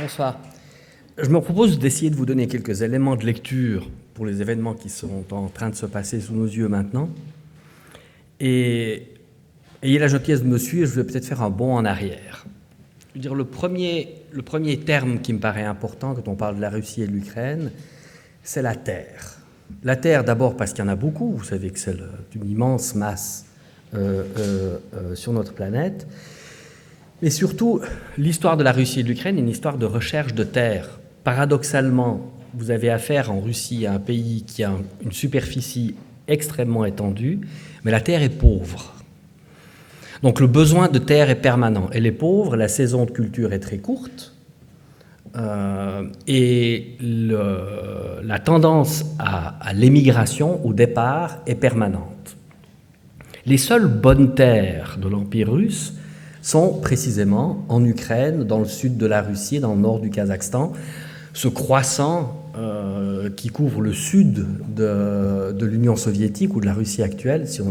Bonsoir. Je me propose d'essayer de vous donner quelques éléments de lecture pour les événements qui sont en train de se passer sous nos yeux maintenant. Et ayez la gentillesse de me suivre, je vais peut-être faire un bond en arrière. Je veux dire, le premier terme qui me paraît important quand on parle de la Russie et de l'Ukraine, c'est la terre. La terre, d'abord parce qu'il y en a beaucoup, vous savez que c'est une immense masse sur notre planète, mais surtout, l'histoire de la Russie et de l'Ukraine est une histoire de recherche de terre. Paradoxalement, vous avez affaire en Russie à un pays qui a une superficie extrêmement étendue, mais la terre est pauvre. Donc le besoin de terre est permanent. Elle est pauvre, la saison de culture est très courte, et la tendance à l'émigration, au départ, est permanente. Les seules bonnes terres de l'Empire russe sont précisément en Ukraine, dans le sud de la Russie et dans le nord du Kazakhstan, ce croissant qui couvre le sud de l'Union soviétique ou de la Russie actuelle, je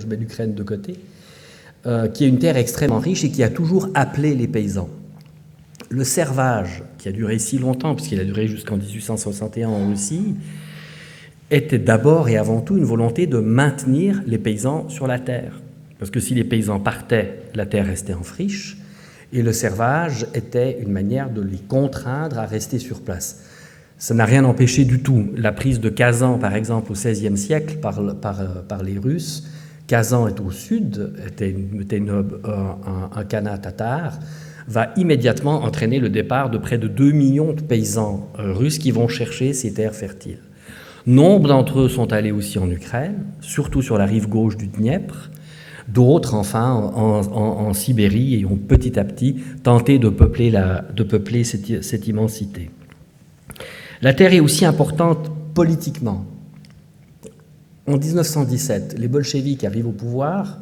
mets l'Ukraine de côté, qui est une terre extrêmement riche et qui a toujours appelé les paysans. Le servage, qui a duré si longtemps, puisqu'il a duré jusqu'en 1861 en Russie, était d'abord et avant tout une volonté de maintenir les paysans sur la terre. Parce que si les paysans partaient, la terre restait en friche, et le servage était une manière de les contraindre à rester sur place. Ça n'a rien empêché du tout la prise de Kazan, par exemple, au XVIe siècle par les Russes. Kazan est au sud, était un khanat tatar, va immédiatement entraîner le départ de près de 2 millions de paysans russes qui vont chercher ces terres fertiles. Nombre d'entre eux sont allés aussi en Ukraine, surtout sur la rive gauche du Dniepr. D'autres, enfin, en Sibérie, et ont petit à petit tenté de peupler cette immensité. La terre est aussi importante politiquement. En 1917, les bolcheviks arrivent au pouvoir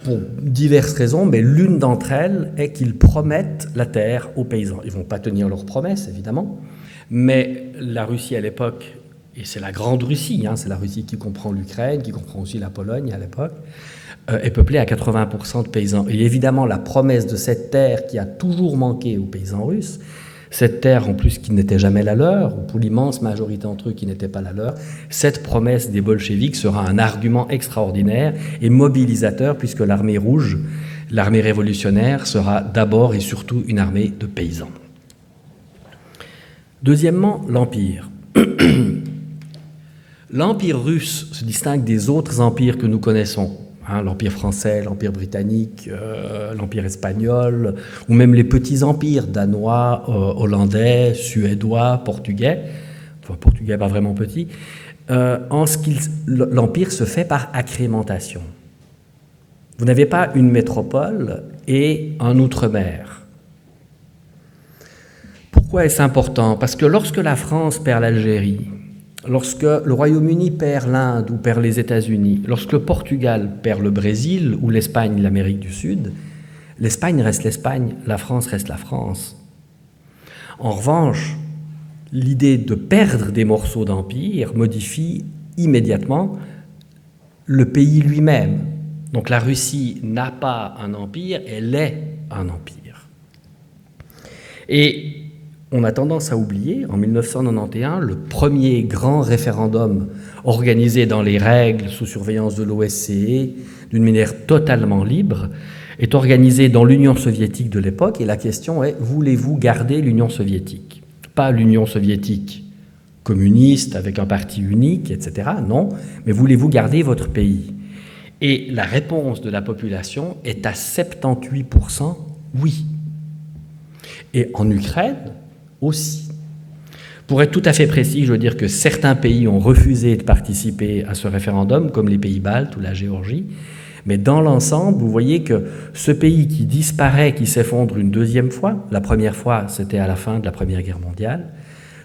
pour diverses raisons, mais l'une d'entre elles est qu'ils promettent la terre aux paysans. Ils ne vont pas tenir leurs promesses, évidemment, mais la Russie à l'époque, et c'est la grande Russie, c'est la Russie qui comprend l'Ukraine, qui comprend aussi la Pologne à l'époque, est peuplée à 80% de paysans. Et évidemment, la promesse de cette terre qui a toujours manqué aux paysans russes, cette terre en plus qui n'était jamais la leur, ou pour l'immense majorité d'entre eux qui n'était pas la leur, cette promesse des bolcheviks sera un argument extraordinaire et mobilisateur, puisque l'armée rouge, l'armée révolutionnaire, sera d'abord et surtout une armée de paysans. Deuxièmement, l'Empire. L'Empire russe se distingue des autres empires que nous connaissons, l'Empire français, l'Empire britannique, l'Empire espagnol, ou même les petits empires danois, hollandais, suédois, portugais, enfin portugais pas vraiment petit, l'Empire se fait par accrémentation. Vous n'avez pas une métropole et un outre-mer. Pourquoi est-ce important ? Parce que lorsque la France perd l'Algérie, lorsque le Royaume-Uni perd l'Inde ou perd les États-Unis, lorsque le Portugal perd le Brésil ou l'Espagne l'Amérique du Sud, l'Espagne reste l'Espagne, la France reste la France. En revanche, l'idée de perdre des morceaux d'empire modifie immédiatement le pays lui-même. Donc la Russie n'a pas un empire, elle est un empire. Et on a tendance à oublier, en 1991, le premier grand référendum organisé dans les règles sous surveillance de l'OSCE, d'une manière totalement libre, est organisé dans l'Union soviétique de l'époque, et la question est, voulez-vous garder l'Union soviétique ? Pas l'Union soviétique communiste avec un parti unique, etc., non, mais voulez-vous garder votre pays ? Et la réponse de la population est à 78% oui. Et en Ukraine, aussi. Pour être tout à fait précis, je veux dire que certains pays ont refusé de participer à ce référendum, comme les pays baltes ou la Géorgie, mais dans l'ensemble, vous voyez que ce pays qui disparaît, qui s'effondre une deuxième fois, la première fois c'était à la fin de la Première Guerre mondiale,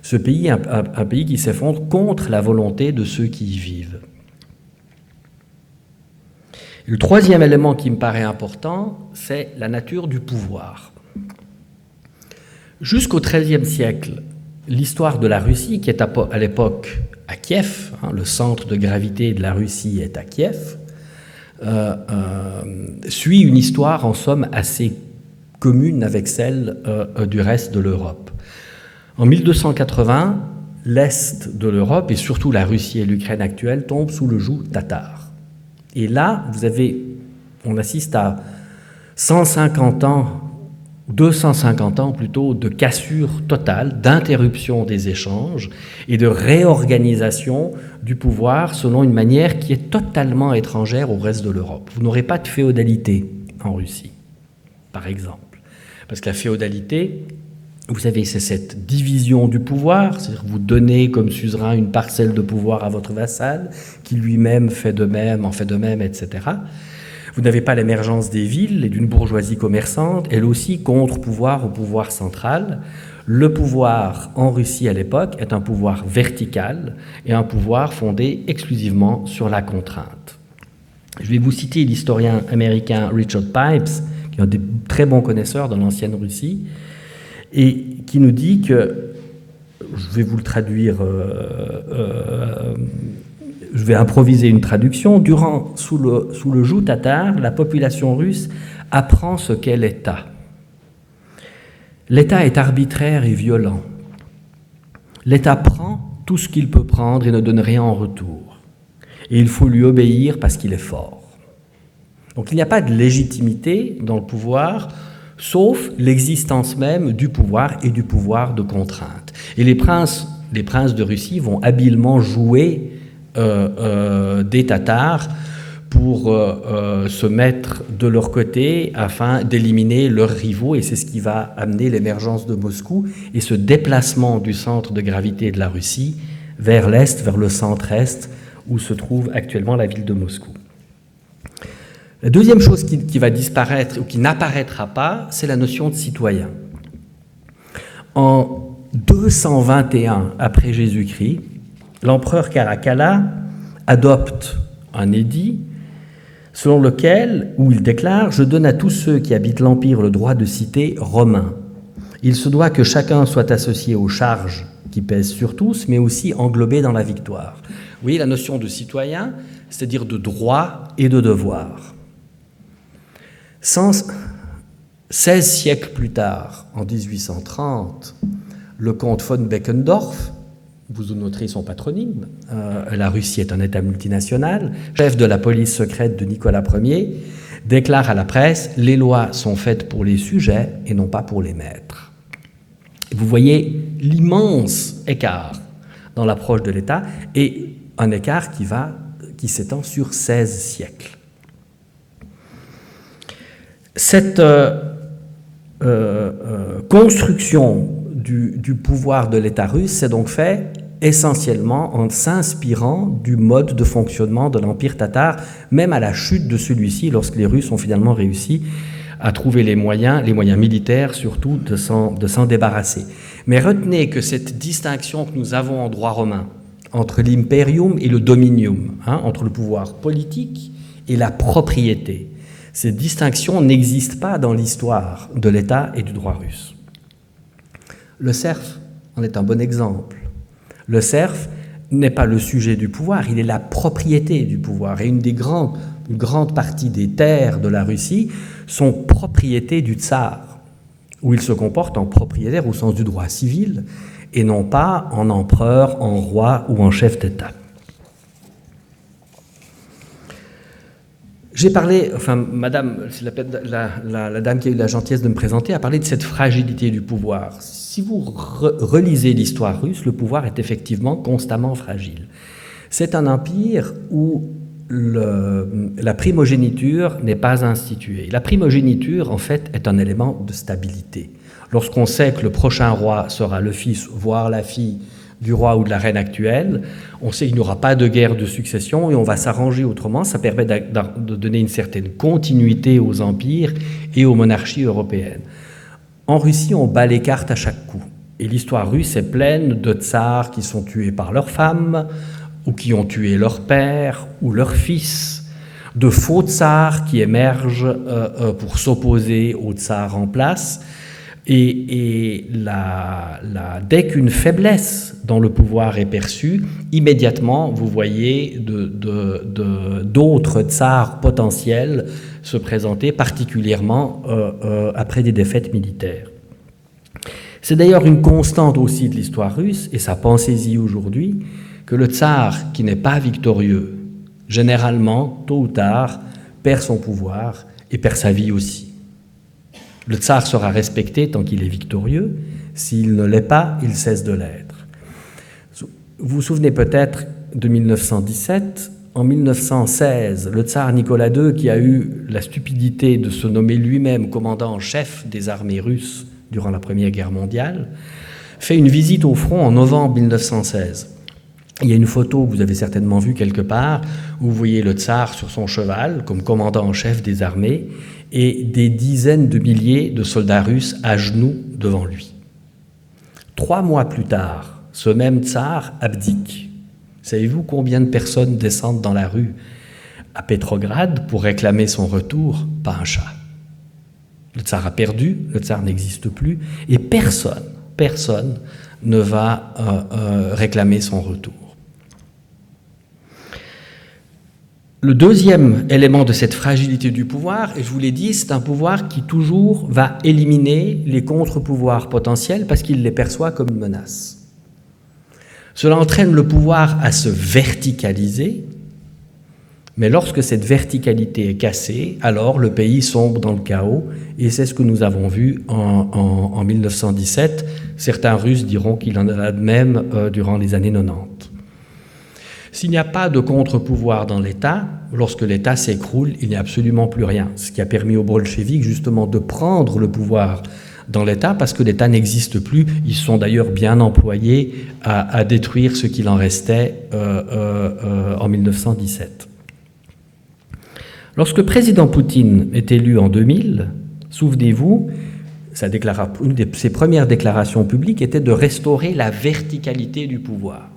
ce pays est un pays qui s'effondre contre la volonté de ceux qui y vivent. Le troisième élément qui me paraît important, c'est la nature du pouvoir. Jusqu'au XIIIe siècle, l'histoire de la Russie, qui est à l'époque à Kiev, le centre de gravité de la Russie est à Kiev, suit une histoire en somme assez commune avec celle du reste de l'Europe. En 1280, l'Est de l'Europe, et surtout la Russie et l'Ukraine actuelle, tombent sous le joug tatar. Et là, on assiste à 150 ans, 250 ans plutôt, de cassure totale, d'interruption des échanges et de réorganisation du pouvoir selon une manière qui est totalement étrangère au reste de l'Europe. Vous n'aurez pas de féodalité en Russie, par exemple. Parce que la féodalité, vous savez, c'est cette division du pouvoir, c'est-à-dire vous donnez comme suzerain une parcelle de pouvoir à votre vassal, qui lui-même fait de même, en fait de même, etc. Vous n'avez pas l'émergence des villes et d'une bourgeoisie commerçante, elle aussi contre-pouvoir au pouvoir central. Le pouvoir en Russie à l'époque est un pouvoir vertical et un pouvoir fondé exclusivement sur la contrainte. Je vais vous citer l'historien américain Richard Pipes, qui est un des très bons connaisseurs de l'ancienne Russie, et qui nous dit que, je vais vous le traduire, je vais improviser une traduction, sous le joug tatar, la population russe apprend ce qu'est l'État. L'État est arbitraire et violent. L'État prend tout ce qu'il peut prendre et ne donne rien en retour. Et il faut lui obéir parce qu'il est fort. Donc il n'y a pas de légitimité dans le pouvoir, sauf l'existence même du pouvoir et du pouvoir de contrainte. Et les princes de Russie vont habilement jouer des Tatars pour se mettre de leur côté afin d'éliminer leurs rivaux, et c'est ce qui va amener l'émergence de Moscou et ce déplacement du centre de gravité de la Russie vers l'Est, vers le centre-Est, où se trouve actuellement la ville de Moscou. La deuxième chose qui va disparaître ou qui n'apparaîtra pas, c'est la notion de citoyen. En 221 après Jésus-Christ, l'empereur Caracalla adopte un édit selon lequel, où il déclare « Je donne à tous ceux qui habitent l'Empire le droit de cité romain. Il se doit que chacun soit associé aux charges qui pèsent sur tous, mais aussi englobé dans la victoire. » Vous voyez la notion de citoyen, c'est-à-dire de droit et de devoir. 16 siècles plus tard, en 1830, le comte von Beckendorf, vous noterez son patronyme, la Russie est un État multinational, chef de la police secrète de Nicolas Ier, déclare à la presse « Les lois sont faites pour les sujets et non pas pour les maîtres ». Vous voyez l'immense écart dans l'approche de l'État et un écart qui s'étend sur 16 siècles. Cette construction du pouvoir de l'État russe s'est donc fait essentiellement en s'inspirant du mode de fonctionnement de l'Empire tatar, même à la chute de celui-ci, lorsque les Russes ont finalement réussi à trouver les moyens militaires surtout, de s'en débarrasser. Mais retenez que cette distinction que nous avons en droit romain entre l'imperium et le dominium, entre le pouvoir politique et la propriété, cette distinction n'existe pas dans l'histoire de l'État et du droit russe. Le serf en est un bon exemple. Le serf n'est pas le sujet du pouvoir, il est la propriété du pouvoir. Et une grande partie des terres de la Russie sont propriété du tsar, où il se comporte en propriétaire au sens du droit civil, et non pas en empereur, en roi ou en chef d'État. J'ai parlé, madame, c'est la dame qui a eu la gentillesse de me présenter, a parlé de cette fragilité du pouvoir. Si vous relisez l'histoire russe, le pouvoir est effectivement constamment fragile. C'est un empire où la primogéniture n'est pas instituée. La primogéniture, en fait, est un élément de stabilité. Lorsqu'on sait que le prochain roi sera le fils, voire la fille, du roi ou de la reine actuelle, on sait qu'il n'y aura pas de guerre de succession et on va s'arranger autrement. Ça permet de donner une certaine continuité aux empires et aux monarchies européennes. En Russie, on bat les cartes à chaque coup. Et l'histoire russe est pleine de tsars qui sont tués par leurs femmes ou qui ont tué leur père ou leur fils, de faux tsars qui émergent pour s'opposer aux tsars en place. Et dès qu'une faiblesse dans le pouvoir est perçue, immédiatement, vous voyez d'autres tsars potentiels se présenter particulièrement après des défaites militaires. C'est d'ailleurs une constante aussi de l'histoire russe, et ça pensez-y aujourd'hui, que le tsar qui n'est pas victorieux, généralement, tôt ou tard, perd son pouvoir et perd sa vie aussi. Le tsar sera respecté tant qu'il est victorieux. S'il ne l'est pas, il cesse de l'être. Vous vous souvenez peut-être de 1917. En 1916, le tsar Nicolas II, qui a eu la stupidité de se nommer lui-même commandant en chef des armées russes durant la Première Guerre mondiale, fait une visite au front en novembre 1916. Il y a une photo que vous avez certainement vue quelque part, où vous voyez le tsar sur son cheval, comme commandant en chef des armées, et des dizaines de milliers de soldats russes à genoux devant lui. 3 mois plus tard, ce même tsar abdique. Savez-vous combien de personnes descendent dans la rue à Pétrograd pour réclamer son retour? Pas un chat. Le tsar a perdu, le tsar n'existe plus, et personne ne va réclamer son retour. Le deuxième élément de cette fragilité du pouvoir, et je vous l'ai dit, c'est un pouvoir qui toujours va éliminer les contre-pouvoirs potentiels parce qu'il les perçoit comme une menace. Cela entraîne le pouvoir à se verticaliser, mais lorsque cette verticalité est cassée, alors le pays sombre dans le chaos, et c'est ce que nous avons vu en 1917. Certains Russes diront qu'il en a de même durant les années 90. S'il n'y a pas de contre-pouvoir dans l'État, lorsque l'État s'écroule, il n'y a absolument plus rien. Ce qui a permis aux bolcheviks justement de prendre le pouvoir dans l'État, parce que l'État n'existe plus. Ils sont d'ailleurs bien employés à détruire ce qu'il en restait en 1917. Lorsque le président Poutine est élu en 2000, souvenez-vous, une de ses premières déclarations publiques était de restaurer la verticalité du pouvoir.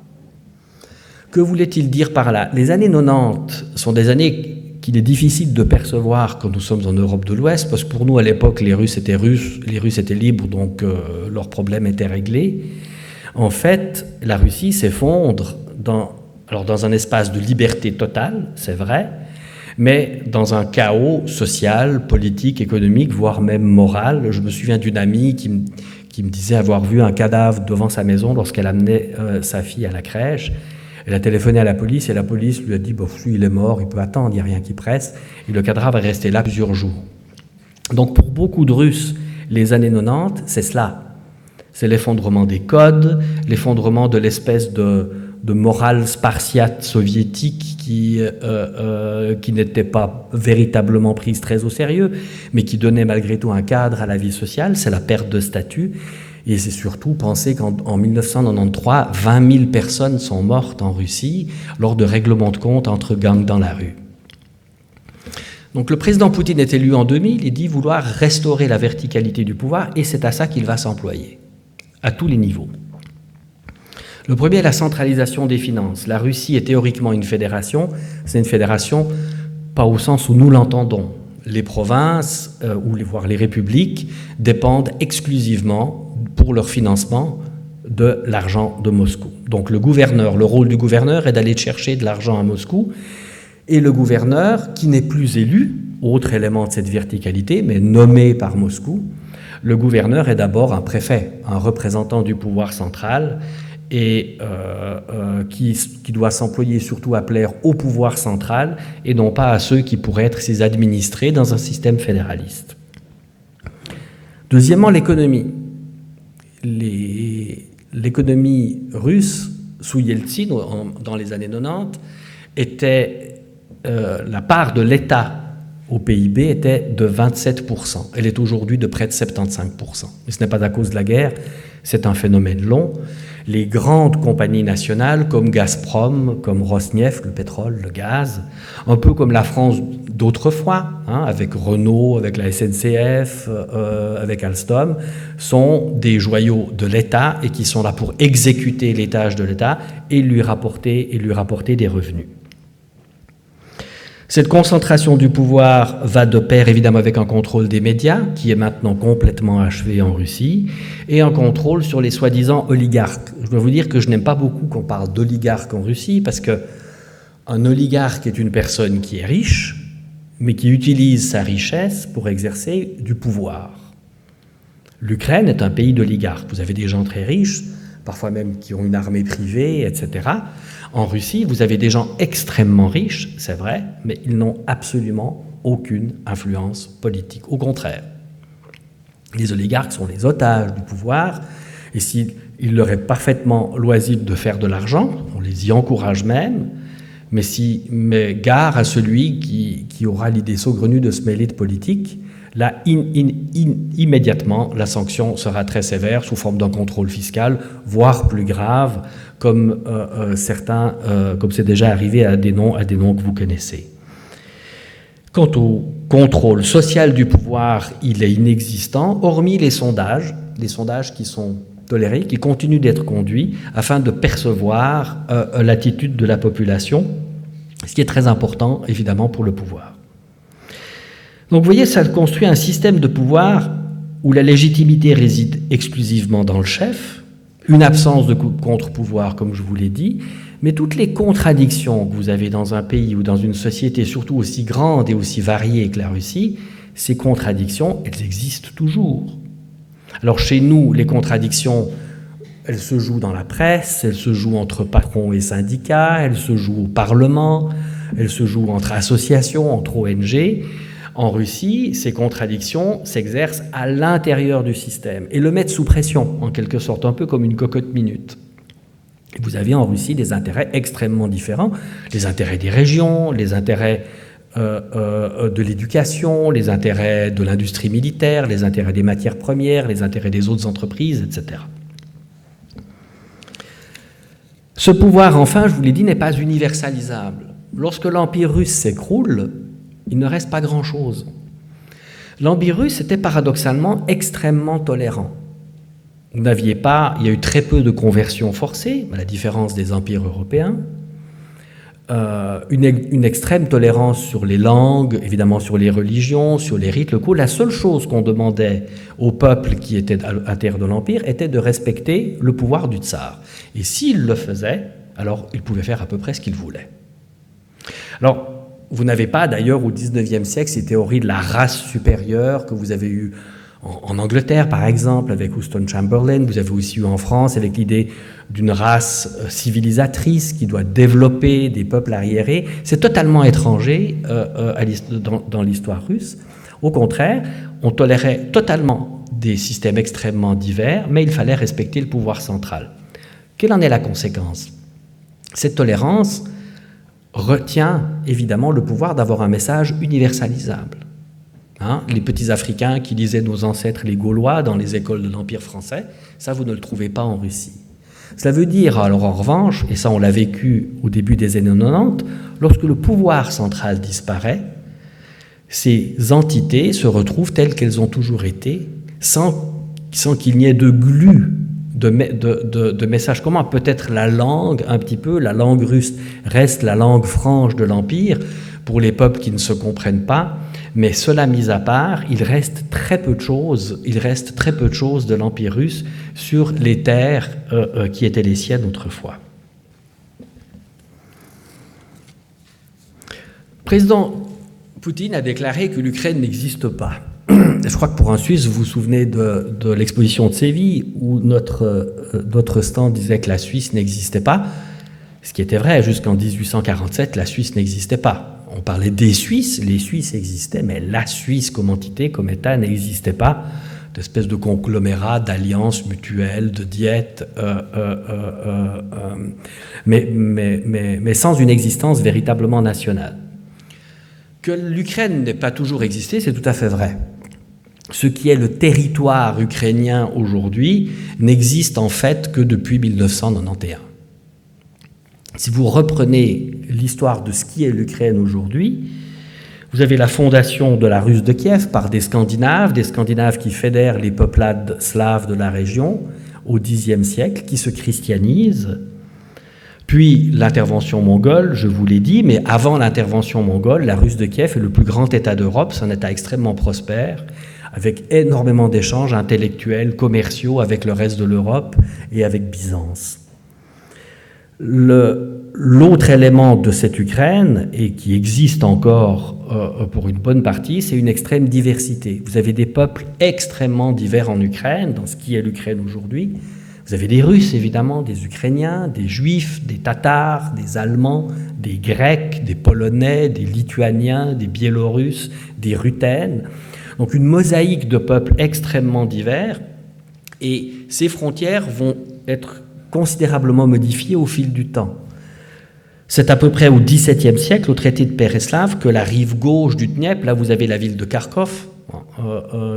Que voulait-il dire par là? Les années 90 sont des années qu'il est difficile de percevoir quand nous sommes en Europe de l'Ouest, parce que pour nous, à l'époque, les Russes étaient libres, donc leurs problèmes étaient réglés. En fait, la Russie s'effondre dans un espace de liberté totale, c'est vrai, mais dans un chaos social, politique, économique, voire même moral. Je me souviens d'une amie qui me disait avoir vu un cadavre devant sa maison lorsqu'elle amenait sa fille à la crèche. Elle a téléphoné à la police et la police lui a dit « il est mort, il peut attendre, il n'y a rien qui presse ». Et le cadavre est resté là plusieurs jours. Donc pour beaucoup de Russes, les années 90, c'est cela. C'est l'effondrement des codes, l'effondrement de l'espèce de morale spartiate soviétique qui n'était pas véritablement prise très au sérieux, mais qui donnait malgré tout un cadre à la vie sociale. C'est la perte de statut. Et c'est surtout penser qu'en 1993, 20 000 personnes sont mortes en Russie lors de règlements de compte entre gangs dans la rue. Donc le président Poutine est élu en 2000, il dit vouloir restaurer la verticalité du pouvoir, et c'est à ça qu'il va s'employer, à tous les niveaux. Le premier est la centralisation des finances. La Russie est théoriquement une fédération, c'est une fédération pas au sens où nous l'entendons. Les provinces, voire les républiques, dépendent exclusivement pour leur financement de l'argent de Moscou. Donc le rôle du gouverneur est d'aller chercher de l'argent à Moscou, et le gouverneur, qui n'est plus élu, autre élément de cette verticalité, mais nommé par Moscou, le gouverneur est d'abord un préfet, un représentant du pouvoir central, et qui doit s'employer surtout à plaire au pouvoir central et non pas à ceux qui pourraient être ses administrés dans un système fédéraliste. Deuxièmement, l'économie. L'économie russe, sous Yeltsin, dans les années 90, la part de l'État au PIB était de 27%. Elle est aujourd'hui de près de 75%. Et ce n'est pas à cause de la guerre, c'est un phénomène long. Les grandes compagnies nationales comme Gazprom, comme Rosneft, le pétrole, le gaz, un peu comme la France d'autrefois, avec Renault, avec la SNCF, avec Alstom, sont des joyaux de l'État et qui sont là pour exécuter les tâches de l'État et lui rapporter des revenus. Cette concentration du pouvoir va de pair évidemment avec un contrôle des médias, qui est maintenant complètement achevé en Russie, et un contrôle sur les soi-disant oligarques. Je dois vous dire que je n'aime pas beaucoup qu'on parle d'oligarques en Russie, parce qu'un oligarque est une personne qui est riche, mais qui utilise sa richesse pour exercer du pouvoir. L'Ukraine est un pays d'oligarques. Vous avez des gens très riches, parfois même qui ont une armée privée, etc. En Russie, vous avez des gens extrêmement riches, c'est vrai, mais ils n'ont absolument aucune influence politique. Au contraire, les oligarques sont les otages du pouvoir, et s'il leur est parfaitement loisible de faire de l'argent, on les y encourage même, mais gare à celui qui aura l'idée saugrenue de se mêler de politique. Là, immédiatement, la sanction sera très sévère, sous forme d'un contrôle fiscal, voire plus grave, comme comme c'est déjà arrivé à des noms que vous connaissez. Quant au contrôle social du pouvoir, il est inexistant, hormis les sondages qui sont tolérés, qui continuent d'être conduits afin de percevoir l'attitude de la population, ce qui est très important, évidemment, pour le pouvoir. Donc, vous voyez, ça construit un système de pouvoir où la légitimité réside exclusivement dans le chef, une absence de contre-pouvoir, comme je vous l'ai dit, mais toutes les contradictions que vous avez dans un pays ou dans une société, surtout aussi grande et aussi variée que la Russie, ces contradictions, elles existent toujours. Alors, chez nous, les contradictions, elles se jouent dans la presse, elles se jouent entre patrons et syndicats, elles se jouent au Parlement, elles se jouent entre associations, entre ONG. En Russie, ces contradictions s'exercent à l'intérieur du système et le mettent sous pression, en quelque sorte, un peu comme une cocotte minute. Et vous avez en Russie des intérêts extrêmement différents, les intérêts des régions, les intérêts de l'éducation, les intérêts de l'industrie militaire, les intérêts des matières premières, les intérêts des autres entreprises, etc. Ce pouvoir, enfin, je vous l'ai dit, n'est pas universalisable. Lorsque l'Empire russe s'écroule, il ne reste pas grand-chose. L'Empire russe était paradoxalement extrêmement tolérant. Il y a eu très peu de conversions forcées, à la différence des empires européens. Une extrême tolérance sur les langues, évidemment sur les religions, sur les rites locaux. La seule chose qu'on demandait au peuple qui était à terre de l'Empire était de respecter le pouvoir du tsar. Et s'il le faisait, alors il pouvait faire à peu près ce qu'il voulait. Alors, vous n'avez pas d'ailleurs au XIXe siècle ces théories de la race supérieure que vous avez eues en Angleterre, par exemple, avec Houston Chamberlain. Vous avez aussi eu en France avec l'idée d'une race civilisatrice qui doit développer des peuples arriérés. C'est totalement étranger dans l'histoire russe. Au contraire, on tolérait totalement des systèmes extrêmement divers, mais il fallait respecter le pouvoir central. Quelle en est la conséquence? Cette tolérance retient évidemment le pouvoir d'avoir un message universalisable. Les petits Africains qui lisaient nos ancêtres les Gaulois dans les écoles de l'Empire français, ça vous ne le trouvez pas en Russie. Cela veut dire, alors en revanche, et ça on l'a vécu au début des années 90, lorsque le pouvoir central disparaît, ces entités se retrouvent telles qu'elles ont toujours été, sans qu'il n'y ait de glu de messages communs. Peut-être la langue, un petit peu, la langue russe reste la langue franche de l'Empire pour les peuples qui ne se comprennent pas, mais cela mis à part, il reste très peu de choses de l'Empire russe sur les terres qui étaient les siennes autrefois. Le président Poutine a déclaré que l'Ukraine n'existe pas. Je crois que pour un Suisse, vous vous souvenez de l'exposition de Séville où notre stand disait que la Suisse n'existait pas, ce qui était vrai. Jusqu'en 1847, la Suisse n'existait pas. On parlait des Suisses, les Suisses existaient, mais la Suisse comme entité, comme État, n'existait pas, d'espèce de conglomérat, d'alliances mutuelles, de diètes, mais sans une existence véritablement nationale. Que l'Ukraine n'ait pas toujours existé, c'est tout à fait vrai. Ce qui est le territoire ukrainien aujourd'hui n'existe en fait que depuis 1991. Si vous reprenez l'histoire de ce qui est l'Ukraine aujourd'hui, vous avez la fondation de la Russe de Kiev par des Scandinaves qui fédèrent les peuplades slaves de la région au Xe siècle, qui se christianisent. Puis l'intervention mongole, je vous l'ai dit, mais avant l'intervention mongole, la Russe de Kiev est le plus grand État d'Europe, c'est un État extrêmement prospère, avec énormément d'échanges intellectuels, commerciaux avec le reste de l'Europe et avec Byzance. Le l'autre élément de cette Ukraine, et qui existe encore pour une bonne partie, c'est une extrême diversité. Vous avez des peuples extrêmement divers en Ukraine, dans ce qui est l'Ukraine aujourd'hui. Vous avez des Russes, évidemment, des Ukrainiens, des Juifs, des Tatars, des Allemands, des Grecs, des Polonais, des Lituaniens, des Biélorusses, des Ruthènes. Donc une mosaïque de peuples extrêmement divers, et ces frontières vont être considérablement modifiées au fil du temps. C'est à peu près au XVIIe siècle, au traité de Péreslav, que la rive gauche du Dniepr, là vous avez la ville de Kharkov,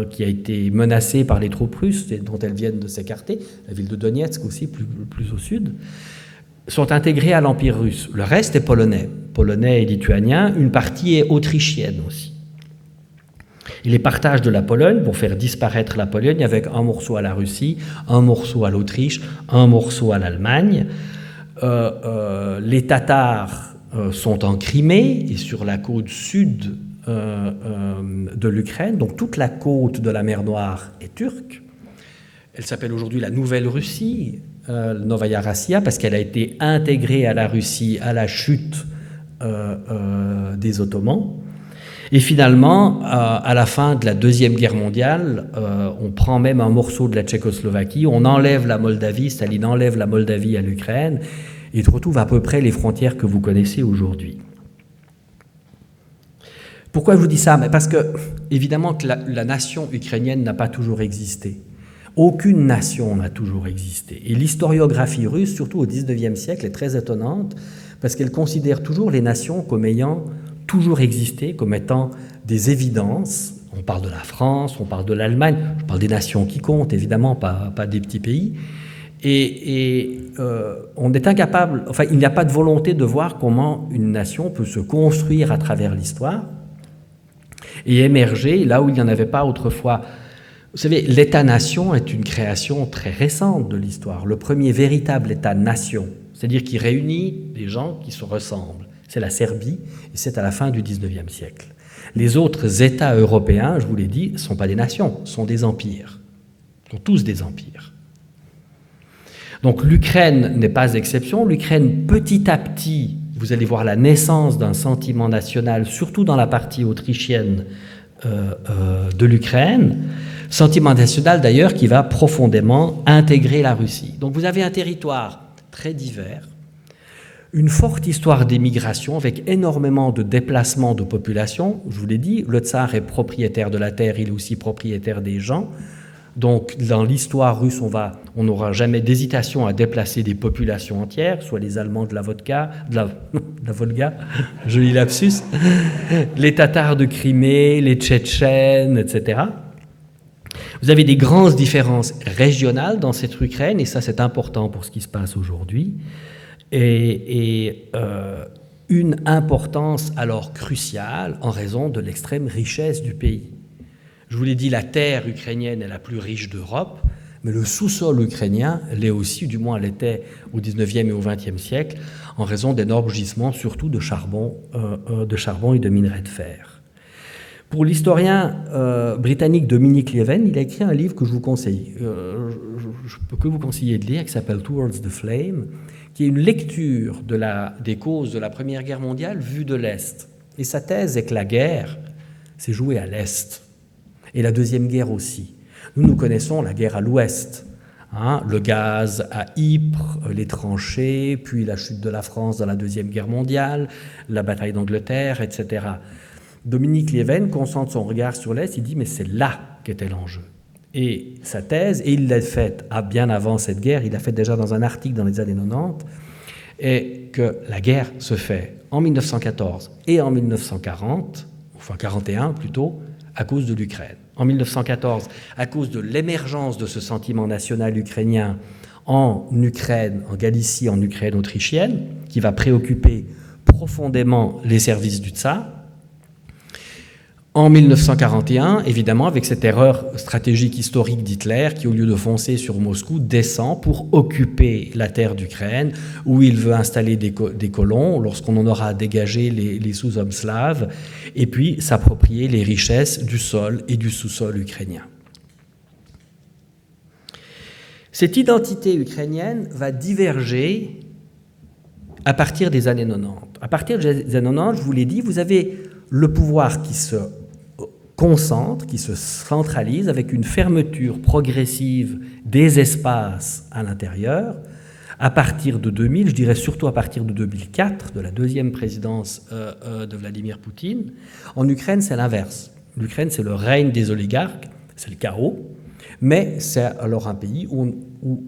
qui a été menacée par les troupes russes, dont elles viennent de s'écarter, la ville de Donetsk aussi, plus au sud, sont intégrées à l'Empire russe. Le reste est polonais et lituanien, une partie est autrichienne aussi. Et les partages de la Pologne vont faire disparaître la Pologne avec un morceau à la Russie, un morceau à l'Autriche, un morceau à l'Allemagne. Les Tatars sont en Crimée et sur la côte sud de l'Ukraine, donc toute la côte de la mer Noire est turque. Elle s'appelle aujourd'hui la Nouvelle-Russie, Novaya Rassia, parce qu'elle a été intégrée à la Russie à la chute des Ottomans. Et finalement, à la fin de la Deuxième Guerre mondiale, on prend même un morceau de la Tchécoslovaquie, on enlève la Moldavie, Staline enlève la Moldavie à l'Ukraine, et on retrouve à peu près les frontières que vous connaissez aujourd'hui. Pourquoi je vous dis ça? Mais parce que, évidemment, que la nation ukrainienne n'a pas toujours existé. Aucune nation n'a toujours existé. Et l'historiographie russe, surtout au XIXe siècle, est très étonnante, parce qu'elle considère toujours les nations comme ayant toujours existé, comme étant des évidences. On parle de la France, on parle de l'Allemagne, je parle des nations qui comptent, évidemment, pas des petits pays. Et on est incapable, enfin, il n'y a pas de volonté de voir comment une nation peut se construire à travers l'histoire et émerger là où il n'y en avait pas autrefois. Vous savez, l'État-nation est une création très récente de l'histoire. Le premier véritable État-nation, c'est-à-dire qui réunit des gens qui se ressemblent, c'est la Serbie, et c'est à la fin du XIXe siècle. Les autres États européens, je vous l'ai dit, ne sont pas des nations, sont des empires. Ils sont tous des empires. Donc l'Ukraine n'est pas exception. L'Ukraine, petit à petit, vous allez voir la naissance d'un sentiment national, surtout dans la partie autrichienne de l'Ukraine. Sentiment national, d'ailleurs, qui va profondément intégrer la Russie. Donc vous avez un territoire très divers, une forte histoire d'émigration avec énormément de déplacements de population. Je vous l'ai dit, le tsar est propriétaire de la terre, il est aussi propriétaire des gens. Donc dans l'histoire russe, on n'aura jamais d'hésitation à déplacer des populations entières, soit les Allemands de la Volga, joli lapsus, les Tatars de Crimée, les Tchétchènes, etc. Vous avez des grandes différences régionales dans cette Ukraine, et ça c'est important pour ce qui se passe aujourd'hui. Et une importance alors cruciale en raison de l'extrême richesse du pays. Je vous l'ai dit, la terre ukrainienne est la plus riche d'Europe, mais le sous-sol ukrainien l'est aussi, du moins l'était au XIXe et au XXe siècle, en raison d'énormes gisements, surtout de charbon et de minerais de fer. Pour l'historien britannique Dominic Lieven, il a écrit un livre que je vous conseille, je peux que vous conseiller de lire, qui s'appelle Towards the Flame, qui est une lecture des causes de la Première Guerre mondiale vue de l'Est. Et sa thèse est que la guerre s'est jouée à l'Est, et la Deuxième Guerre aussi. Nous connaissons la guerre à l'Ouest, le gaz à Ypres, les tranchées, puis la chute de la France dans la Deuxième Guerre mondiale, la bataille d'Angleterre, etc. Dominic Lieven concentre son regard sur l'Est, il dit « mais c'est là qu'était l'enjeu ». Et sa thèse, et il l'a faite bien avant cette guerre, il l'a fait déjà dans un article dans les années 90, est que la guerre se fait en 1914 et en 1940, enfin 41 plutôt, à cause de l'Ukraine. En 1914, à cause de l'émergence de ce sentiment national ukrainien en Ukraine, en Galicie, en Ukraine autrichienne, qui va préoccuper profondément les services du tsar. En 1941, évidemment, avec cette erreur stratégique historique d'Hitler, qui, au lieu de foncer sur Moscou, descend pour occuper la terre d'Ukraine, où il veut installer des colons, lorsqu'on en aura dégagé les sous-hommes slaves, et puis s'approprier les richesses du sol et du sous-sol ukrainien. Cette identité ukrainienne va diverger à partir des années 90. À partir des années 90, je vous l'ai dit, vous avez le pouvoir qui se concentre, qui se centralise avec une fermeture progressive des espaces à l'intérieur. À partir de 2000, je dirais surtout à partir de 2004, de la deuxième présidence de Vladimir Poutine. En Ukraine, c'est l'inverse. L'Ukraine, c'est le règne des oligarques, c'est le chaos, mais c'est alors un pays où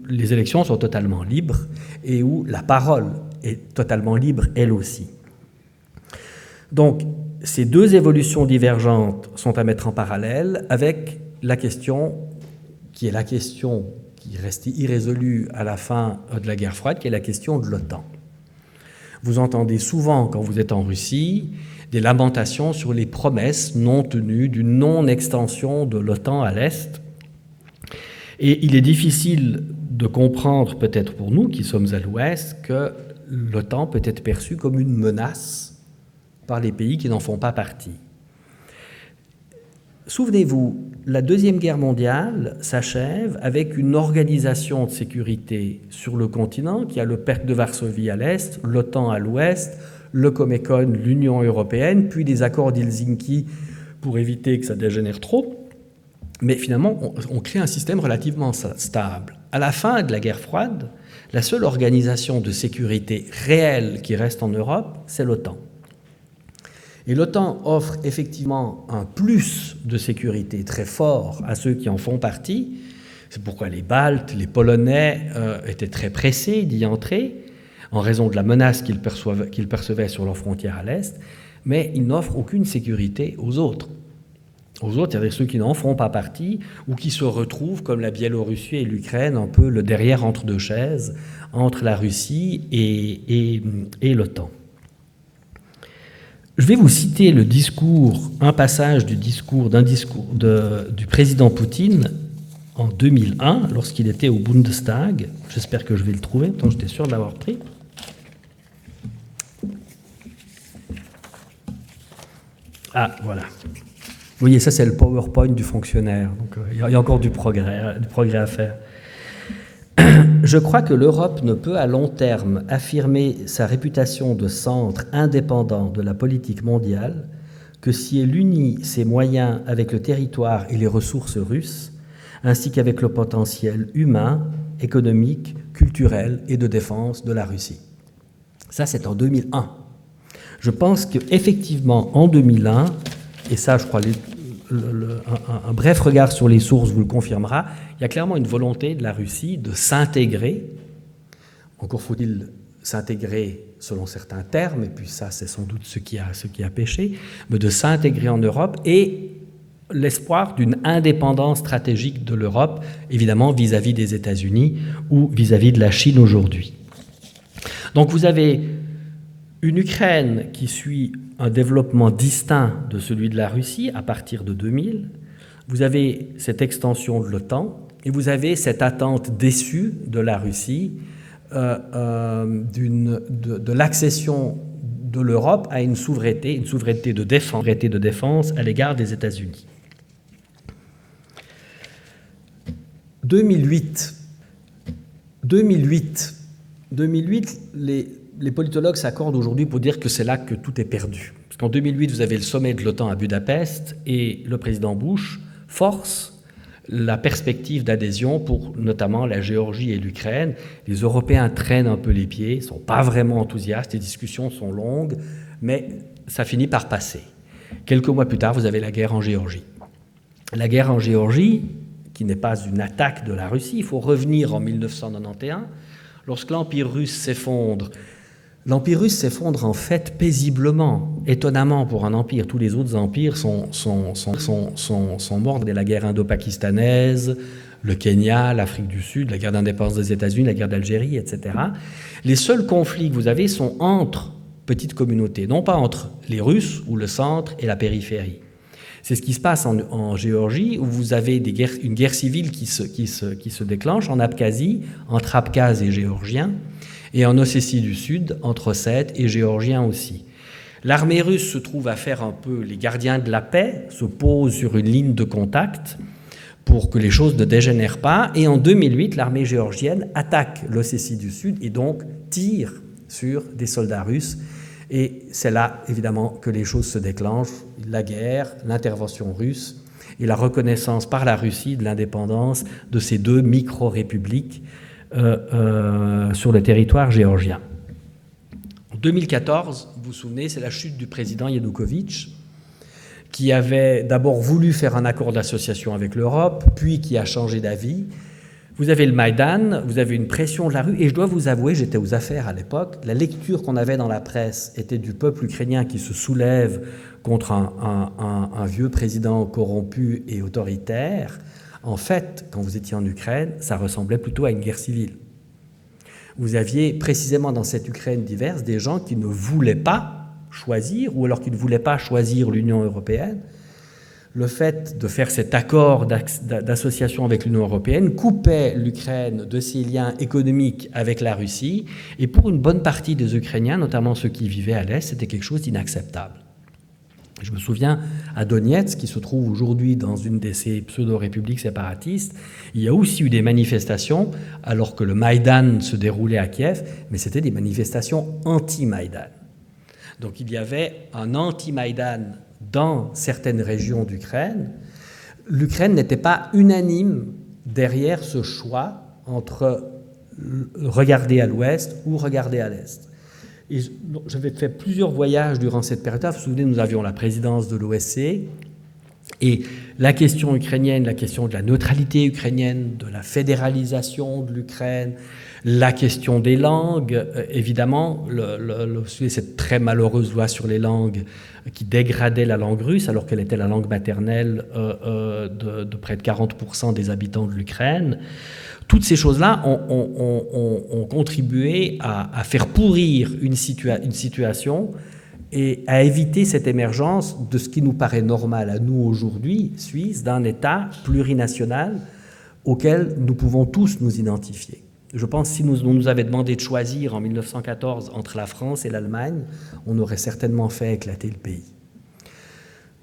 les élections sont totalement libres et où la parole est totalement libre, elle aussi. Donc, ces deux évolutions divergentes sont à mettre en parallèle avec la question qui est la question qui restait irrésolue à la fin de la guerre froide, qui est la question de l'OTAN. Vous entendez souvent, quand vous êtes en Russie, des lamentations sur les promesses non tenues d'une non-extension de l'OTAN à l'Est. Et il est difficile de comprendre, peut-être pour nous qui sommes à l'Ouest, que l'OTAN peut être perçue comme une menace par les pays qui n'en font pas partie. Souvenez-vous, la Deuxième Guerre mondiale s'achève avec une organisation de sécurité sur le continent qui a le pacte de Varsovie à l'est, l'OTAN à l'ouest, le Comecon, l'Union européenne, puis des accords d'Helsinki pour éviter que ça dégénère trop. Mais finalement, on crée un système relativement stable. À la fin de la guerre froide, la seule organisation de sécurité réelle qui reste en Europe, c'est l'OTAN. Et l'OTAN offre effectivement un plus de sécurité très fort à ceux qui en font partie. C'est pourquoi les Baltes, les Polonais étaient très pressés d'y entrer, en raison de la menace qu'ils percevaient sur leurs frontières à l'Est, mais ils n'offrent aucune sécurité aux autres. Aux autres, c'est-à-dire ceux qui n'en font pas partie ou qui se retrouvent, comme la Biélorussie et l'Ukraine, un peu le derrière entre deux chaises, entre la Russie et l'OTAN. Je vais vous citer le discours, un passage du discours du président Poutine en 2001, lorsqu'il était au Bundestag. J'espère que je vais le trouver, tant j'étais sûr de l'avoir pris. Ah, voilà. Vous voyez, ça c'est le PowerPoint du fonctionnaire. Donc il y a encore du progrès à faire. Je crois que l'Europe ne peut à long terme affirmer sa réputation de centre indépendant de la politique mondiale que si elle unit ses moyens avec le territoire et les ressources russes, ainsi qu'avec le potentiel humain, économique, culturel et de défense de la Russie. Ça, c'est en 2001. Je pense qu'effectivement, en 2001, et ça, je crois, un bref regard sur les sources vous le confirmera, il y a clairement une volonté de la Russie de s'intégrer, encore faut-il s'intégrer selon certains termes, et puis ça c'est sans doute ce qui a péché, mais de s'intégrer en Europe et l'espoir d'une indépendance stratégique de l'Europe, évidemment vis-à-vis des États-Unis ou vis-à-vis de la Chine aujourd'hui. Donc vous avez une Ukraine qui suit un développement distinct de celui de la Russie à partir de 2000. Vous avez cette extension de l'OTAN et vous avez cette attente déçue de la Russie de l'accession de l'Europe à une souveraineté de défense à l'égard des États-Unis. 2008, les politologues s'accordent aujourd'hui pour dire que c'est là que tout est perdu. Parce qu'en 2008, vous avez le sommet de l'OTAN à Budapest et le président Bush force la perspective d'adhésion pour notamment la Géorgie et l'Ukraine. Les Européens traînent un peu les pieds, ne sont pas vraiment enthousiastes, les discussions sont longues, mais ça finit par passer. Quelques mois plus tard, vous avez la guerre en Géorgie. La guerre en Géorgie, qui n'est pas une attaque de la Russie, il faut revenir en 1991, lorsque l'Empire russe s'effondre. L'Empire russe s'effondre en fait paisiblement, étonnamment pour un empire. Tous les autres empires sont morts dès la guerre indo-pakistanaise, le Kenya, l'Afrique du Sud, la guerre d'indépendance des États-Unis, la guerre d'Algérie, etc. Les seuls conflits que vous avez sont entre petites communautés, non pas entre les Russes ou le centre et la périphérie. C'est ce qui se passe en Géorgie, où vous avez une guerre civile qui se déclenche en Abkhazie, entre Abkhazes et Géorgiens, et en Ossétie du Sud, entre Ossètes et Géorgiens aussi. L'armée russe se trouve à faire un peu les gardiens de la paix, se pose sur une ligne de contact pour que les choses ne dégénèrent pas, et en 2008, l'armée géorgienne attaque l'Ossétie du Sud et donc tire sur des soldats russes. Et c'est là, évidemment, que les choses se déclenchent. La guerre, l'intervention russe et la reconnaissance par la Russie de l'indépendance de ces deux micro-républiques sur le territoire géorgien. En 2014, vous vous souvenez, c'est la chute du président Yanukovych, qui avait d'abord voulu faire un accord d'association avec l'Europe, puis qui a changé d'avis. Vous avez le Maïdan, vous avez une pression de la rue, et je dois vous avouer, j'étais aux affaires à l'époque, la lecture qu'on avait dans la presse était du peuple ukrainien qui se soulève contre un vieux président corrompu et autoritaire. En fait, quand vous étiez en Ukraine, ça ressemblait plutôt à une guerre civile. Vous aviez précisément dans cette Ukraine diverse des gens qui ne voulaient pas choisir, ou alors qui ne voulaient pas choisir l'Union européenne. Le fait de faire cet accord d'association avec l'Union européenne coupait l'Ukraine de ses liens économiques avec la Russie, et pour une bonne partie des Ukrainiens, notamment ceux qui vivaient à l'Est, c'était quelque chose d'inacceptable. Je me souviens, à Donetsk, qui se trouve aujourd'hui dans une de ces pseudo-républiques séparatistes, il y a aussi eu des manifestations, alors que le Maïdan se déroulait à Kiev, mais c'était des manifestations anti-Maïdan. Donc il y avait un anti-Maïdan dans certaines régions d'Ukraine. L'Ukraine n'était pas unanime derrière ce choix entre regarder à l'ouest ou regarder à l'est. Et j'avais fait plusieurs voyages durant cette période. Vous vous souvenez, nous avions la présidence de l'OSCE, et la question ukrainienne, la question de la neutralité ukrainienne, de la fédéralisation de l'Ukraine, la question des langues, évidemment, cette très malheureuse loi sur les langues qui dégradait la langue russe alors qu'elle était la langue maternelle de près de 40% des habitants de l'Ukraine. Toutes ces choses-là ont contribué à faire pourrir une situation et à éviter cette émergence de ce qui nous paraît normal à nous aujourd'hui, Suisse, d'un État plurinational auquel nous pouvons tous nous identifier. Je pense que si on nous avait demandé de choisir en 1914 entre la France et l'Allemagne, on aurait certainement fait éclater le pays.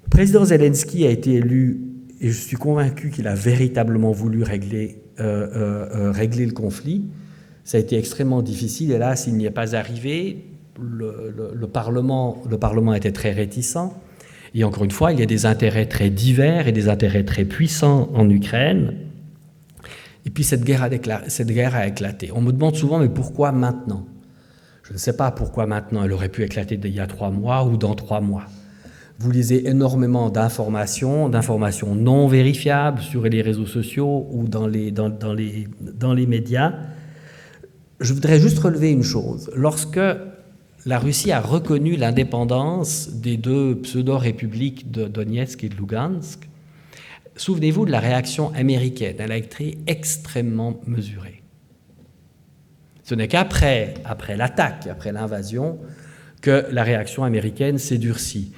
Le président Zelensky a été élu, et je suis convaincu qu'il a véritablement voulu régler le conflit. Ça a été extrêmement difficile, et là, s'il n'y est pas arrivé, le Parlement était très réticent. Et encore une fois, il y a des intérêts très divers et des intérêts très puissants en Ukraine. Et puis cette guerre a éclaté. On me demande souvent, mais pourquoi maintenant ? Je ne sais pas pourquoi maintenant. Elle aurait pu éclater il y a 3 mois ou dans 3 mois. Vous lisez énormément d'informations non vérifiables sur les réseaux sociaux ou dans les médias. Je voudrais juste relever une chose. Lorsque la Russie a reconnu l'indépendance des deux pseudo-républiques de Donetsk et de Lugansk, souvenez-vous de la réaction américaine. Elle a été extrêmement mesurée. Ce n'est qu'après l'attaque, après l'invasion, que la réaction américaine s'est durcie.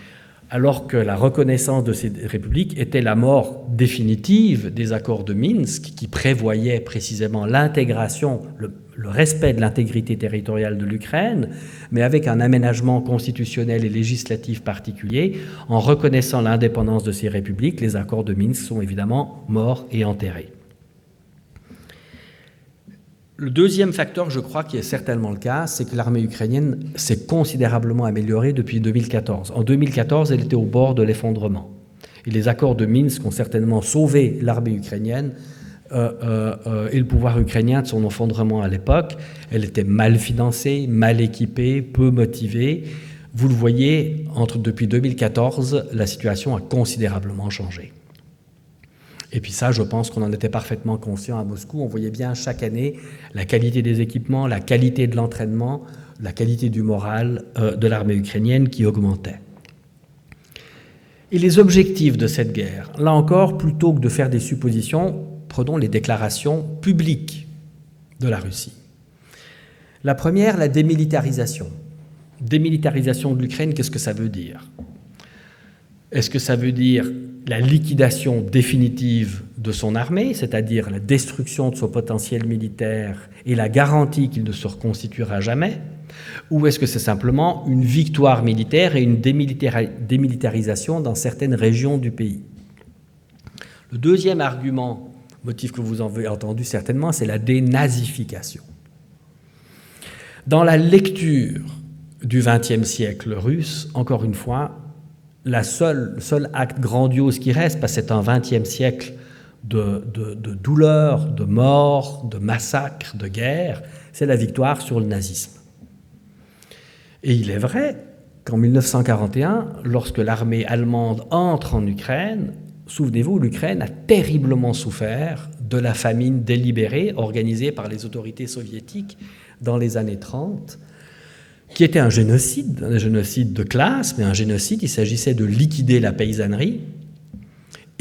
Alors que la reconnaissance de ces républiques était la mort définitive des accords de Minsk, qui prévoyaient précisément l'intégration, le respect de l'intégrité territoriale de l'Ukraine, mais avec un aménagement constitutionnel et législatif particulier. En reconnaissant l'indépendance de ces républiques, les accords de Minsk sont évidemment morts et enterrés. Le deuxième facteur, je crois, qui est certainement le cas, c'est que l'armée ukrainienne s'est considérablement améliorée depuis 2014. En 2014, elle était au bord de l'effondrement. Et les accords de Minsk ont certainement sauvé l'armée ukrainienne et le pouvoir ukrainien de son effondrement à l'époque. Elle était mal financée, mal équipée, peu motivée. Vous le voyez, depuis 2014, la situation a considérablement changé. Et puis ça, je pense qu'on en était parfaitement conscient à Moscou. On voyait bien chaque année la qualité des équipements, la qualité de l'entraînement, la qualité du moral de l'armée ukrainienne qui augmentait. Et les objectifs de cette guerre, là encore, plutôt que de faire des suppositions, prenons les déclarations publiques de la Russie. La première, la démilitarisation. Démilitarisation de l'Ukraine, qu'est-ce que ça veut dire ? Est-ce que ça veut dire la liquidation définitive de son armée, c'est-à-dire la destruction de son potentiel militaire et la garantie qu'il ne se reconstituera jamais, ou est-ce que c'est simplement une victoire militaire et une démilitarisation dans certaines régions du pays ? Le deuxième argument, motif que vous avez entendu certainement, c'est la dénazification. Dans la lecture du XXe siècle russe, encore une fois, le seul acte grandiose qui reste, parce que c'est un XXe siècle de douleur, de mort, de massacre, de guerre, c'est la victoire sur le nazisme. Et il est vrai qu'en 1941, lorsque l'armée allemande entre en Ukraine, souvenez-vous, l'Ukraine a terriblement souffert de la famine délibérée organisée par les autorités soviétiques dans les années 30, qui était un génocide de classe, mais un génocide. Il s'agissait de liquider la paysannerie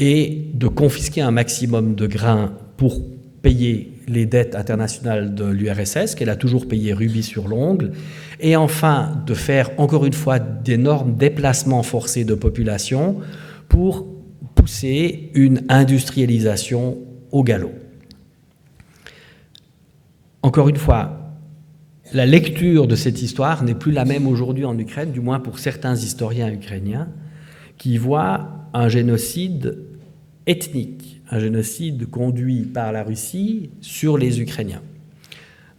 et de confisquer un maximum de grains pour payer les dettes internationales de l'URSS, qu'elle a toujours payé rubis sur l'ongle, et enfin de faire encore une fois d'énormes déplacements forcés de population pour pousser une industrialisation au galop. Encore une fois, la lecture de cette histoire n'est plus la même aujourd'hui en Ukraine, du moins pour certains historiens ukrainiens, qui voient un génocide ethnique, un génocide conduit par la Russie sur les Ukrainiens.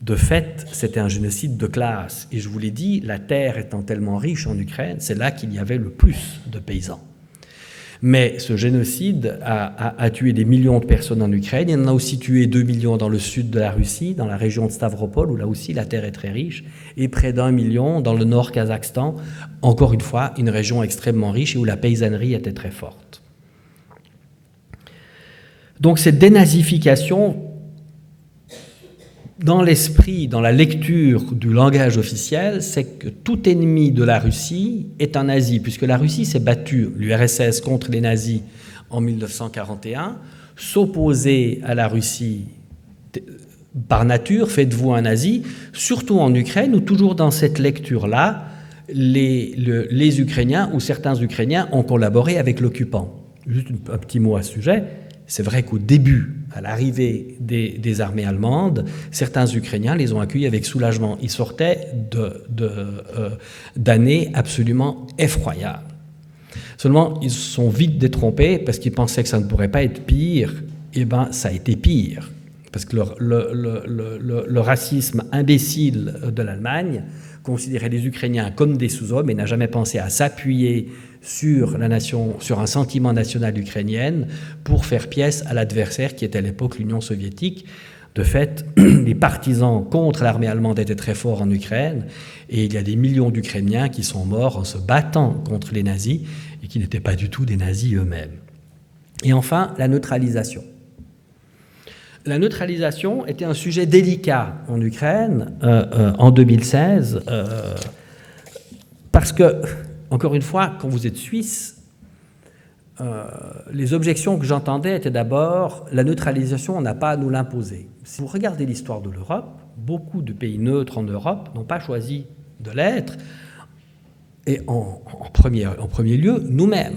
De fait, c'était un génocide de classe. Et je vous l'ai dit, la terre étant tellement riche en Ukraine, c'est là qu'il y avait le plus de paysans. Mais ce génocide a tué des millions de personnes en Ukraine. Il en a aussi tué 2 millions dans le sud de la Russie, dans la région de Stavropol, où là aussi la terre est très riche, et près d'1 million dans le nord Kazakhstan, encore une fois, une région extrêmement riche et où la paysannerie était très forte. Donc cette dénazification, dans l'esprit, dans la lecture du langage officiel, c'est que tout ennemi de la Russie est un nazi, puisque la Russie s'est battue, l'URSS, contre les nazis en 1941. S'opposer à la Russie, par nature, faites-vous un nazi, surtout en Ukraine, où toujours dans cette lecture-là, les Ukrainiens ou certains Ukrainiens ont collaboré avec l'occupant. Juste un petit mot à ce sujet. C'est vrai qu'au début, à l'arrivée des armées allemandes, certains Ukrainiens les ont accueillis avec soulagement. Ils sortaient d'années absolument effroyables. Seulement, ils se sont vite détrompés parce qu'ils pensaient que ça ne pourrait pas être pire. Eh bien, ça a été pire. Parce que le racisme imbécile de l'Allemagne considérait les Ukrainiens comme des sous-hommes et n'a jamais pensé à s'appuyer sur la nation, sur un sentiment national ukrainien pour faire pièce à l'adversaire qui était à l'époque l'Union soviétique. De fait, les partisans contre l'armée allemande étaient très forts en Ukraine et il y a des millions d'Ukrainiens qui sont morts en se battant contre les nazis et qui n'étaient pas du tout des nazis eux-mêmes. Et enfin, la neutralisation. La neutralisation était un sujet délicat en Ukraine en 2016 parce que, encore une fois, quand vous êtes suisse, les objections que j'entendais étaient d'abord la neutralisation, on n'a pas à nous l'imposer. Si vous regardez l'histoire de l'Europe, beaucoup de pays neutres en Europe n'ont pas choisi de l'être. Et en premier lieu, nous-mêmes.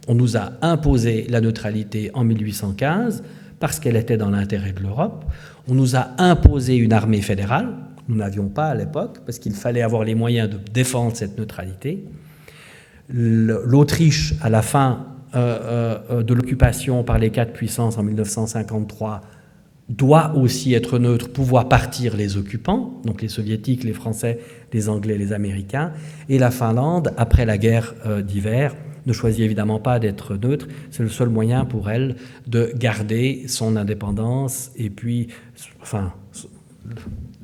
On nous a imposé la neutralité en 1815 parce qu'elle était dans l'intérêt de l'Europe. On nous a imposé une armée fédérale. Nous n'avions pas à l'époque parce qu'il fallait avoir les moyens de défendre cette neutralité. L'Autriche, à la fin de l'occupation par les 4 puissances en 1953, doit aussi être neutre pour voir partir les occupants, donc les soviétiques, les français, les anglais, les américains. Et la Finlande, après la guerre d'hiver, ne choisit évidemment pas d'être neutre. C'est le seul moyen pour elle de garder son indépendance et puis, enfin,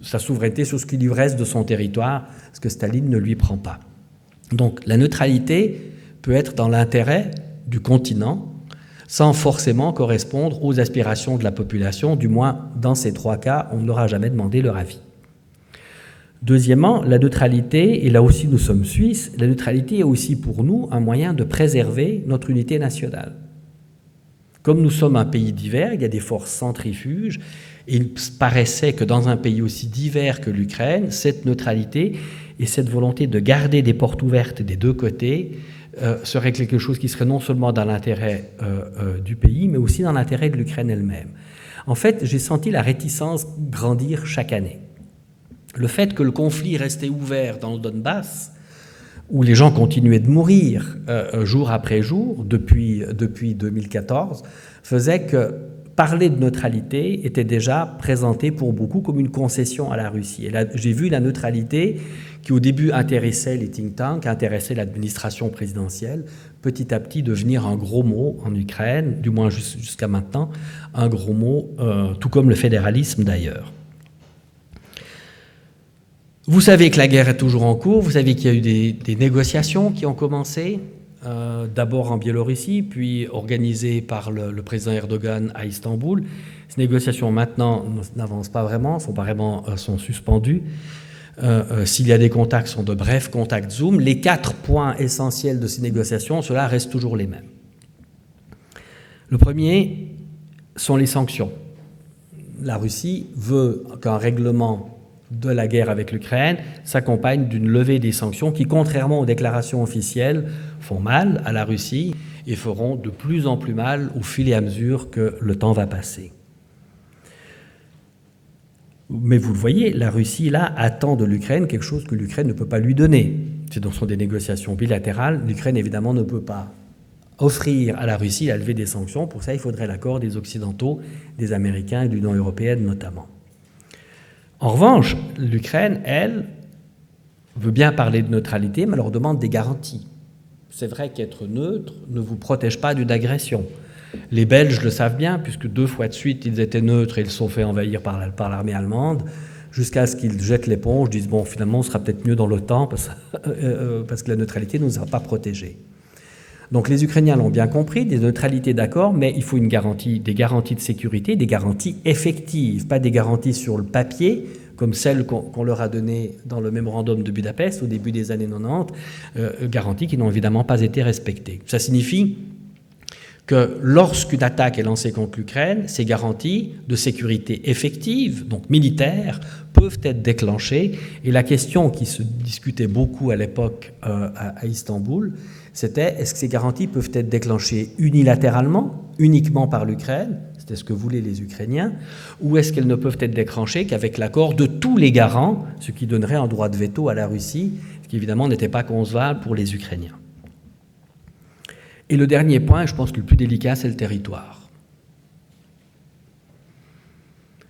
sa souveraineté sur ce qui lui reste de son territoire, ce que Staline ne lui prend pas. Donc la neutralité peut être dans l'intérêt du continent sans forcément correspondre aux aspirations de la population. Du moins, dans ces 3 cas, on n'aura jamais demandé leur avis. Deuxièmement, la neutralité, et là aussi nous sommes suisses, la neutralité est aussi pour nous un moyen de préserver notre unité nationale. Comme nous sommes un pays divers, il y a des forces centrifuges, et il paraissait que dans un pays aussi divers que l'Ukraine, cette neutralité et cette volonté de garder des portes ouvertes des deux côtés serait quelque chose qui serait non seulement dans l'intérêt du pays, mais aussi dans l'intérêt de l'Ukraine elle-même. En fait, j'ai senti la réticence grandir chaque année. Le fait que le conflit restait ouvert dans le Donbass, où les gens continuaient de mourir jour après jour depuis 2014, faisait que parler de neutralité était déjà présenté pour beaucoup comme une concession à la Russie. Et là, j'ai vu la neutralité qui au début intéressait les think tanks, intéressait l'administration présidentielle, petit à petit devenir un gros mot en Ukraine, du moins jusqu'à maintenant, un gros mot, tout comme le fédéralisme d'ailleurs. Vous savez que la guerre est toujours en cours, vous savez qu'il y a eu des négociations qui ont commencé, d'abord en Biélorussie, puis organisées par le président Erdogan à Istanbul. Ces négociations maintenant n'avancent pas vraiment, sont suspendues. S'il y a des contacts, ce sont de brefs contacts Zoom. Les 4 points essentiels de ces négociations, ceux-là restent toujours les mêmes. Le premier sont les sanctions. La Russie veut qu'un règlement de la guerre avec l'Ukraine s'accompagne d'une levée des sanctions qui, contrairement aux déclarations officielles, font mal à la Russie et feront de plus en plus mal au fil et à mesure que le temps va passer. Mais vous le voyez, la Russie, là, attend de l'Ukraine quelque chose que l'Ukraine ne peut pas lui donner. Ce sont des négociations bilatérales. L'Ukraine, évidemment, ne peut pas offrir à la Russie la levée des sanctions. Pour ça, il faudrait l'accord des Occidentaux, des Américains et de l'Union européenne notamment. En revanche, l'Ukraine, elle, veut bien parler de neutralité, mais elle leur demande des garanties. C'est vrai qu'être neutre ne vous protège pas d'une agression. Les Belges le savent bien, puisque 2 fois de suite, ils étaient neutres et ils se sont fait envahir par l'armée allemande, jusqu'à ce qu'ils jettent l'éponge, disent « bon, finalement, on sera peut-être mieux dans l'OTAN, parce que la neutralité ne nous a pas protégés ». Donc les Ukrainiens l'ont bien compris, des neutralités d'accord, mais il faut des garanties de sécurité, des garanties effectives, pas des garanties sur le papier, comme celles qu'on leur a données dans le mémorandum de Budapest au début des années 90, garanties qui n'ont évidemment pas été respectées. Ça signifie que lorsqu'une attaque est lancée contre l'Ukraine, ces garanties de sécurité effective, donc militaires, peuvent être déclenchées. Et la question qui se discutait beaucoup à l'époque à Istanbul, c'était est-ce que ces garanties peuvent être déclenchées unilatéralement, uniquement par l'Ukraine, c'était ce que voulaient les Ukrainiens, ou est-ce qu'elles ne peuvent être déclenchées qu'avec l'accord de tous les garants, ce qui donnerait un droit de veto à la Russie, ce qui évidemment n'était pas concevable pour les Ukrainiens. Et le dernier point, je pense que le plus délicat, c'est le territoire.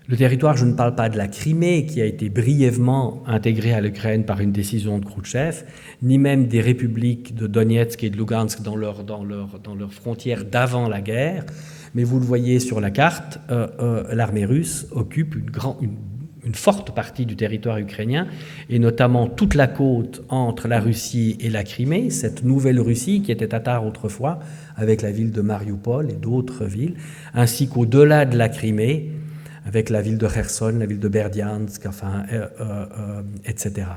Le territoire, je ne parle pas de la Crimée, qui a été brièvement intégrée à l'Ukraine par une décision de Khrouchtchev, ni même des républiques de Donetsk et de Lugansk dans leurs frontières d'avant la guerre, mais vous le voyez sur la carte, l'armée russe occupe une forte partie du territoire ukrainien, et notamment toute la côte entre la Russie et la Crimée, cette nouvelle Russie qui était tatare autrefois, avec la ville de Mariupol et d'autres villes, ainsi qu'au-delà de la Crimée, avec la ville de Kherson, la ville de Berdiansk, etc.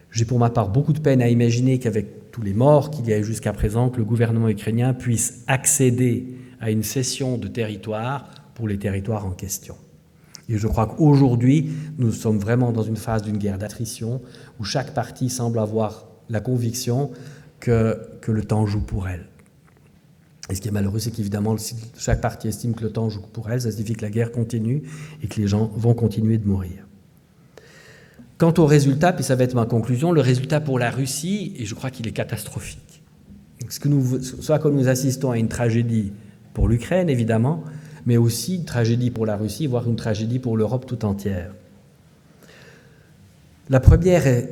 J'ai pour ma part beaucoup de peine à imaginer qu'avec tous les morts qu'il y a eu jusqu'à présent, que le gouvernement ukrainien puisse accéder à une cession de territoire pour les territoires en question. Et je crois qu'aujourd'hui, nous sommes vraiment dans une phase d'une guerre d'attrition où chaque partie semble avoir la conviction que le temps joue pour elle. Et ce qui est malheureux, c'est qu'évidemment, si chaque partie estime que le temps joue pour elle, ça signifie que la guerre continue et que les gens vont continuer de mourir. Quant au résultat, puis ça va être ma conclusion, le résultat pour la Russie, et je crois qu'il est catastrophique. Ce à quoi nous assistons à une tragédie pour l'Ukraine, évidemment, mais aussi une tragédie pour la Russie, voire une tragédie pour l'Europe tout entière. La première est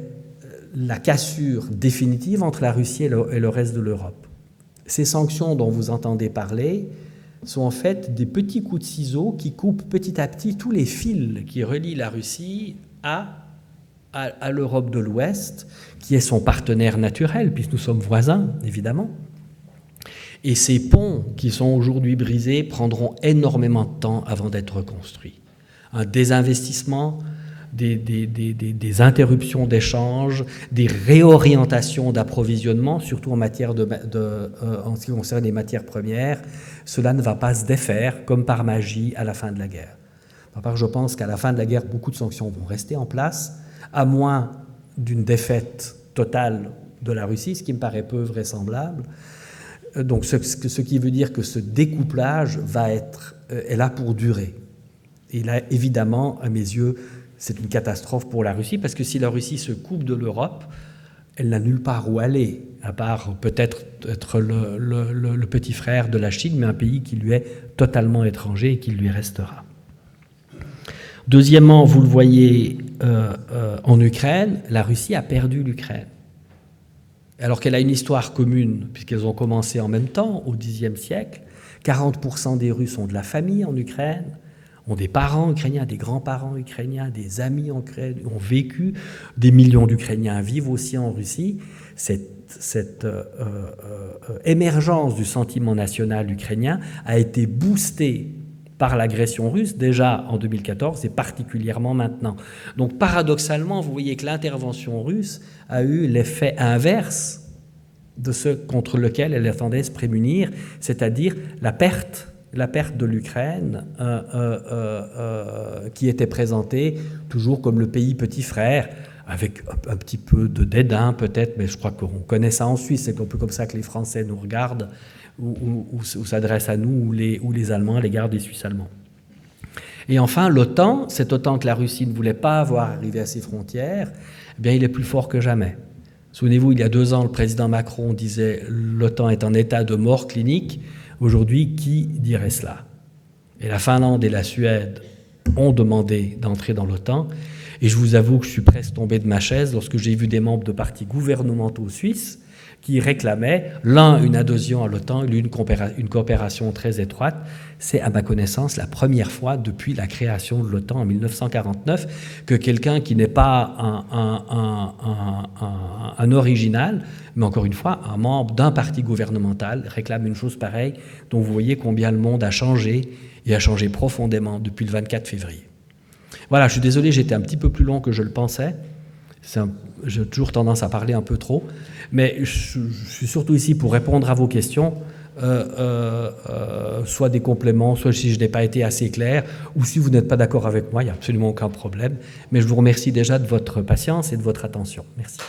la cassure définitive entre la Russie et le reste de l'Europe. Ces sanctions dont vous entendez parler sont en fait des petits coups de ciseaux qui coupent petit à petit tous les fils qui relient la Russie à l'Europe de l'Ouest, qui est son partenaire naturel, puisque nous sommes voisins, évidemment. Et ces ponts qui sont aujourd'hui brisés prendront énormément de temps avant d'être reconstruits. Un désinvestissement, des interruptions d'échanges, des réorientations d'approvisionnement, surtout en ce qui concerne les matières premières, cela ne va pas se défaire comme par magie à la fin de la guerre. Par part, je pense qu'à la fin de la guerre, beaucoup de sanctions vont rester en place, à moins d'une défaite totale de la Russie, ce qui me paraît peu vraisemblable. Donc, ce qui veut dire que ce découplage est là pour durer. Et là, évidemment, à mes yeux, c'est une catastrophe pour la Russie, parce que si la Russie se coupe de l'Europe, elle n'a nulle part où aller. à part peut-être être le petit frère de la Chine, mais un pays qui lui est totalement étranger et qui lui restera. Deuxièmement, vous le voyez en Ukraine, la Russie a perdu l'Ukraine. Alors qu'elle a une histoire commune, puisqu'elles ont commencé en même temps, au Xe siècle. 40% des Russes ont de la famille en Ukraine, ont des parents ukrainiens, des grands-parents ukrainiens, des amis en Ukraine, ont vécu. Des millions d'Ukrainiens vivent aussi en Russie. Cette émergence du sentiment national ukrainien a été boostée par l'agression russe, déjà en 2014 et particulièrement maintenant. Donc paradoxalement, vous voyez que l'intervention russe a eu l'effet inverse de ce contre lequel elle attendait se prémunir, c'est-à-dire la perte de l'Ukraine qui était présentée toujours comme le pays petit frère, avec un petit peu de dédain peut-être, mais je crois qu'on connaît ça en Suisse, c'est un peu comme ça que les Français nous regardent, ou s'adressent à nous, ou les Allemands à l'égard des Suisses allemands. Et enfin, l'OTAN, cet OTAN que la Russie ne voulait pas voir arriver à ses frontières, eh bien, il est plus fort que jamais. Souvenez-vous, il y a 2 ans, le président Macron disait « l'OTAN est en état de mort clinique ». Aujourd'hui, qui dirait cela? Et la Finlande et la Suède ont demandé d'entrer dans l'OTAN. Et je vous avoue que je suis presque tombé de ma chaise lorsque j'ai vu des membres de partis gouvernementaux suisses qui réclamaient, l'un une adhésion à l'OTAN, l'une une coopération très étroite. C'est, à ma connaissance, la première fois depuis la création de l'OTAN en 1949 que quelqu'un qui n'est pas un original, mais encore une fois, un membre d'un parti gouvernemental réclame une chose pareille, dont vous voyez combien le monde a changé, et a changé profondément depuis le 24 février. Voilà, je suis désolé, j'étais un petit peu plus long que je le pensais. J'ai toujours tendance à parler un peu trop, mais je suis surtout ici pour répondre à vos questions, soit des compléments, soit si je n'ai pas été assez clair, ou si vous n'êtes pas d'accord avec moi, il n'y a absolument aucun problème. Mais je vous remercie déjà de votre patience et de votre attention. Merci.